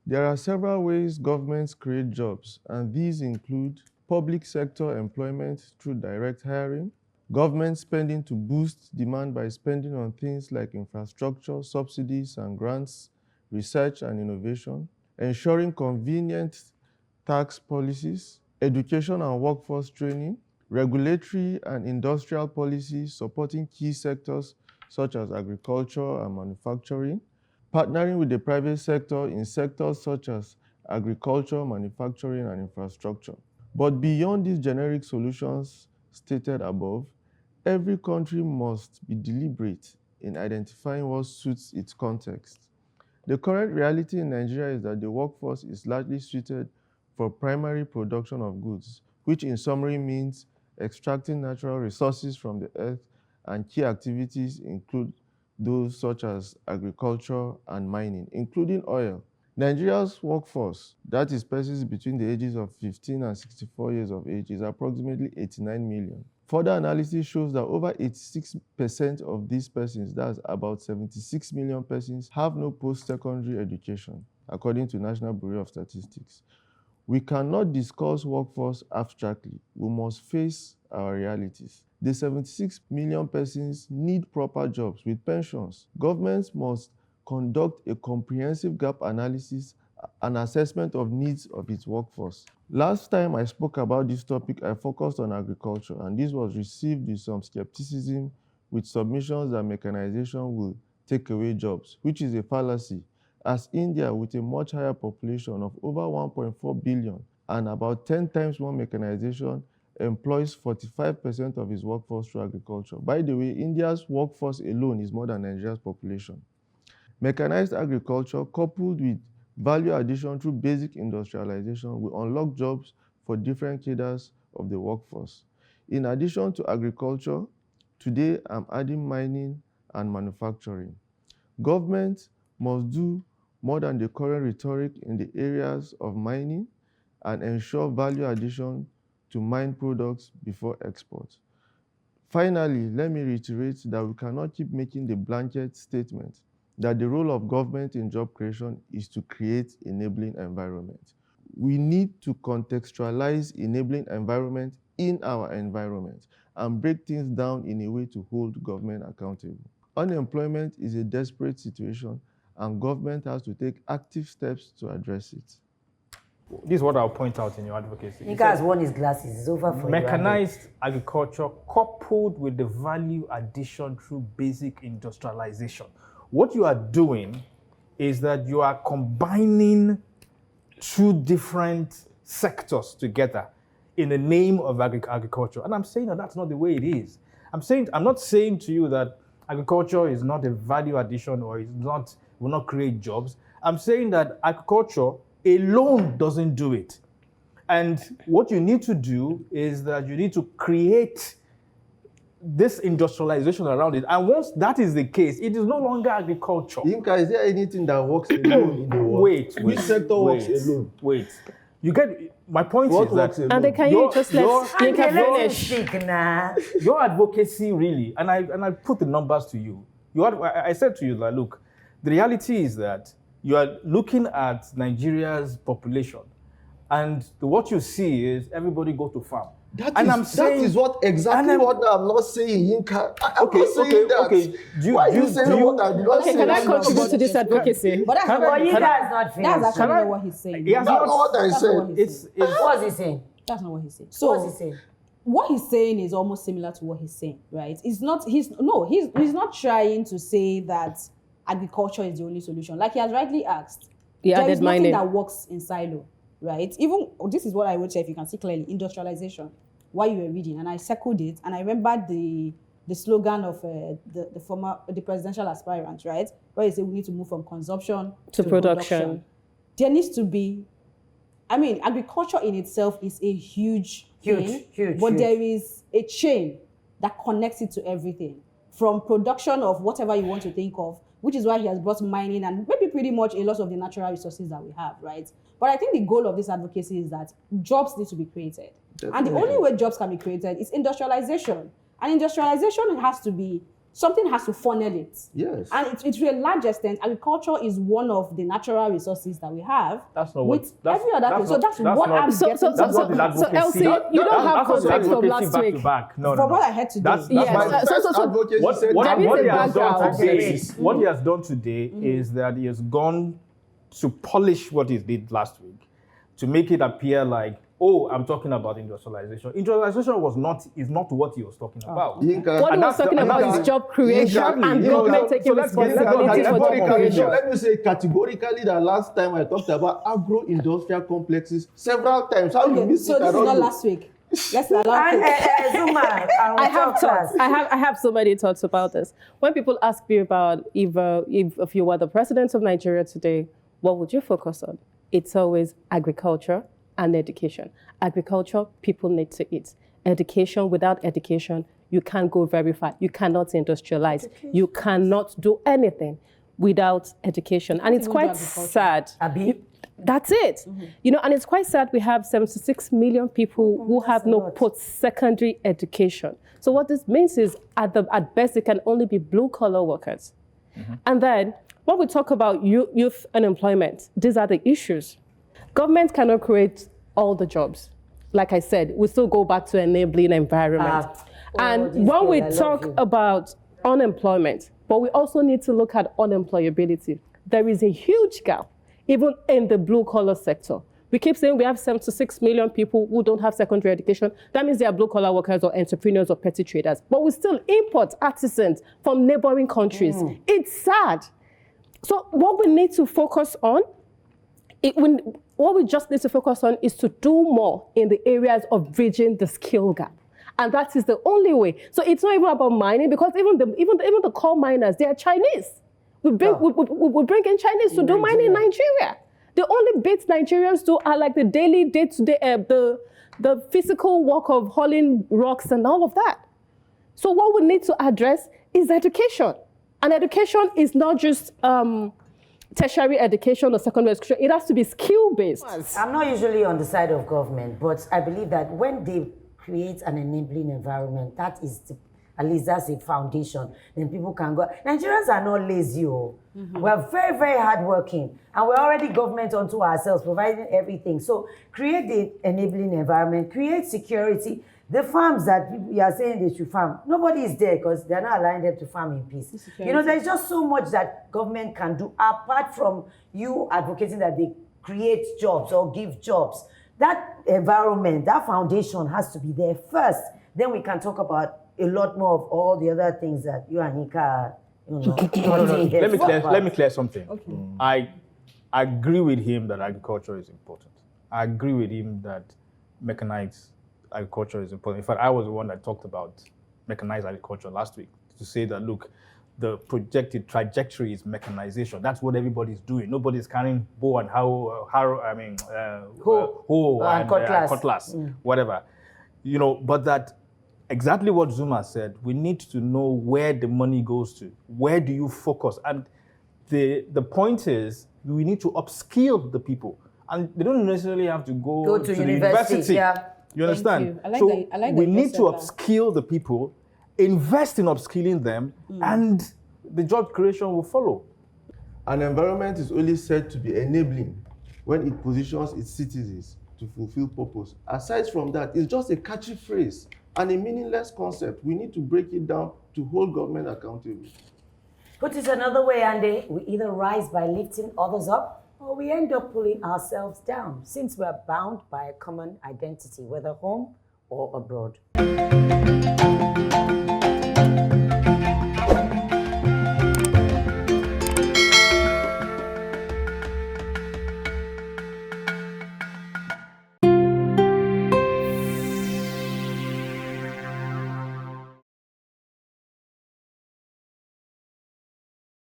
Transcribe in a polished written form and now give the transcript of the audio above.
There are several ways governments create jobs, and these include public sector employment through direct hiring, government spending to boost demand by spending on things like infrastructure, subsidies and grants, research and innovation, ensuring convenient tax policies, education and workforce training, regulatory and industrial policies supporting key sectors such as agriculture and manufacturing, partnering with the private sector in sectors such as agriculture, manufacturing, and infrastructure. But beyond these generic solutions stated above, every country must be deliberate in identifying what suits its context. The current reality in Nigeria is that the workforce is largely suited for primary production of goods, which in summary means extracting natural resources from the earth, and key activities include those such as agriculture and mining, including oil. Nigeria's workforce, that is persons between the ages of 15 and 64 years of age, is approximately 89 million. Further analysis shows that over 86% of these persons, that's about 76 million persons, have no post-secondary education, according to National Bureau of Statistics. We cannot discuss workforce abstractly. We must face our realities. The 76 million persons need proper jobs with pensions. Governments must conduct a comprehensive gap analysis and assessment of needs of its workforce. Last time I spoke about this topic, I focused on agriculture, and this was received with some skepticism, with submissions that mechanization will take away jobs, which is a fallacy, as India, with a much higher population of over 1.4 billion and about 10 times more mechanization, employs 45% of its workforce through agriculture. By the way, India's workforce alone is more than Nigeria's population. Mechanized agriculture, coupled with value addition through basic industrialization, will unlock jobs for different cadres of the workforce. In addition to agriculture, today I'm adding mining and manufacturing. Government must do more than the current rhetoric in the areas of mining and ensure value addition to mine products before export. Finally, let me reiterate that we cannot keep making the blanket statement that the role of government in job creation is to create enabling environment. We need to contextualize enabling environment in our environment and break things down in a way to hold government accountable. Unemployment is a desperate situation, and government has to take active steps to address it. This is what I'll point out in your advocacy. You guys won his glasses. It's over for you. Mechanized agriculture coupled with the value addition through basic industrialization. What you are doing is that you are combining two different sectors together in the name of agriculture. And I'm saying that that's not the way it is. I'm not saying to you that agriculture is not a value addition or will not create jobs. I'm saying that agriculture alone doesn't do it. And what you need to do is that you need to create this industrialization around it. And once that is the case, it is no longer agriculture. Yinka, is there anything that works alone in the world? Which sector works alone? Wait. You get my point What is that works alone? And then can you just let Yinka finish? your advocacy really, and I put the numbers to you. I said to you that, look, the reality is that you are looking at Nigeria's population, and what you see is everybody go to farm. That is what I'm not saying, Yinka. I'm not saying that. Okay. Why are you saying what I'm not saying? Can I contribute to this advocacy? But that's not Yinka is not finished. That's actually not what he's saying. He has That's not- not what I said. What's he saying? That's not what he's saying. What's So he saying? what he's saying is almost similar to what he's saying, right? He's not trying to say that agriculture is the only solution. Like he has rightly asked, The there added is nothing mining. that works in silo, right? Even this is what I would say, if you can see clearly, industrialization. While you were reading, and I circled it, and I remember the slogan of the presidential aspirant, right? Where he said we need to move from consumption To production. There needs to be, agriculture in itself is a huge thing, but there is a chain that connects it to everything, from production of whatever you want to think of, which is why he has brought mining and maybe pretty much a lot of the natural resources that we have, right? But I think the goal of this advocacy is that jobs need to be created. Definitely. And the only way jobs can be created is industrialization. And industrialization has to be something has to funnel it. Yes. And to a large extent, agriculture is one of the natural resources that we have. That's not with what. That's, every other thing. So that's what I'm So, getting. That's not the advocacy. Elsie, you don't have That's not the context from advocacy last back week. to back. No, From no. what I heard today. That's Yes. my My first advocacy said what There is he a has done background. today, what he has done today is that he has gone to polish what he did last week to make it appear like, oh, I'm talking about industrialization. Industrialization is not what he was talking about. Yinka, What he And was that's the- talking and about that's is the- job creation Exactly. and Yeah, government so taking let's get responsibility for job creation. let me say categorically that last time I talked about agro-industrial complexes several times. How you Okay, miss so it? this I is don't not know. last week. Let's allow Zuma, I have thoughts. I have so many thoughts about this. When people ask me about if you were the president of Nigeria today, what would you focus on? It's always agriculture and education. Agriculture, people need to eat. Education, without education, you can't go very far. You cannot industrialize. You cannot do anything without education. And it's even do quite agriculture. sad. Abi? That's it. You know, and it's quite sad we have 76 million people who have no lot. post-secondary education. So what this means is at best, it can only be blue-collar workers. And then when we talk about youth unemployment, these are the issues. Government cannot create all the jobs. Like I said, we still go back to enabling environment. And this when we girl, I love talk you. about unemployment, but we also need to look at unemployability. There is a huge gap, even in the blue-collar sector. We keep saying we have 76 million people who don't have secondary education. That means they are blue-collar workers or entrepreneurs or petty traders. But we still import artisans from neighboring countries. It's sad. So what we need to focus on, what we just need to focus on is to do more in the areas of bridging the skill gap. And that is the only way. So it's not even about mining, because even the coal miners, they are Chinese. We bring in Chinese to do mining in Nigeria. The only bits Nigerians do are like the daily, day-to-day, the physical work of hauling rocks and all of that. So what we need to address is education. And education is not just tertiary education or secondary education. It has to be skill-based. I'm not usually on the side of government, but I believe that when they create an enabling environment, that is at least that's a foundation. Then people can go. Nigerians are not lazy. We're very, very hardworking. And we're already government unto ourselves, providing everything. So create the enabling environment, create security. The farms that you are saying they should farm, nobody is there because they're not allowing them to farm in peace. You know, there's just so much that government can do apart from you advocating that they create jobs or give jobs. That environment, that foundation has to be there first. Then we can talk about a lot more of all the other things that you and Nika, you know. Let me clear something. Okay. I agree with him that agriculture is important. I agree with him that mechanized agriculture is important. In fact, I was the one that talked about mechanized agriculture last week to say that, look, the projected trajectory is mechanization. That's what everybody's doing. Nobody's carrying bow and hoe and cutlass, whatever. You know, but that exactly what Zuma said, we need to know where the money goes to. Where do you focus? And the point is, we need to upskill the people. And they don't necessarily have to go to the university. Yeah. You understand? you. I like so that- I like that we you need said to that. upskill the people, invest in upskilling them, and the job creation will follow. An environment is only said to be enabling when it positions its citizens to fulfill purpose. Aside from that, it's just a catchy phrase and a meaningless concept. We need to break it down to hold government accountable. Put it another way, Andy, we either rise by lifting others up or we end up pulling ourselves down since we're bound by a common identity, whether home or abroad.